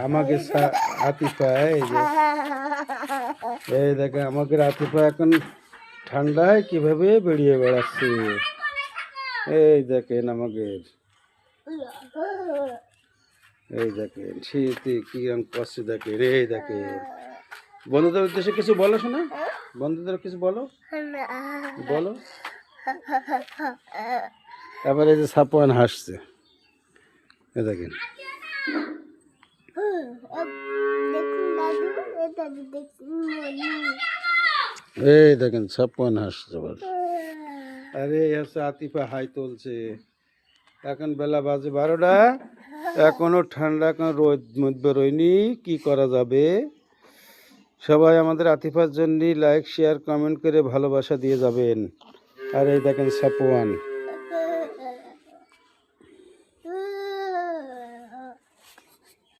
আমাকে আতিফা এই দেখে আমাকে আতিফা এখন ঠান্ডায় কিভাবে বেরিয়ে বেড়াচ্ছে। এই দেখেন আমাদের, এই দেখেন শীতে কিরম কষ্ট দেখে রে। দেখেন বন্ধুদের উদ্দেশ্যে কিছু বলো, শোনা বন্ধুদের কিছু বলো বলো। এবার এই যে সাপোয়ান হাসছে, এ দেখেন এই দেখেন সাপোয়ান হাসছে। আরে হচ্ছে আতিফা হাই তুলছে। এখন বেলা বাজে 12টা, এখনো ঠান্ডা, এখন রোদ মধ্যে বেরোয়নি, কি করা যাবে। সবাই আমাদের আতিফার জন্য লাইক শেয়ার কমেন্ট করে ভালোবাসা দিয়ে যাবেন। আর এই দেখেন সাপোয়ান।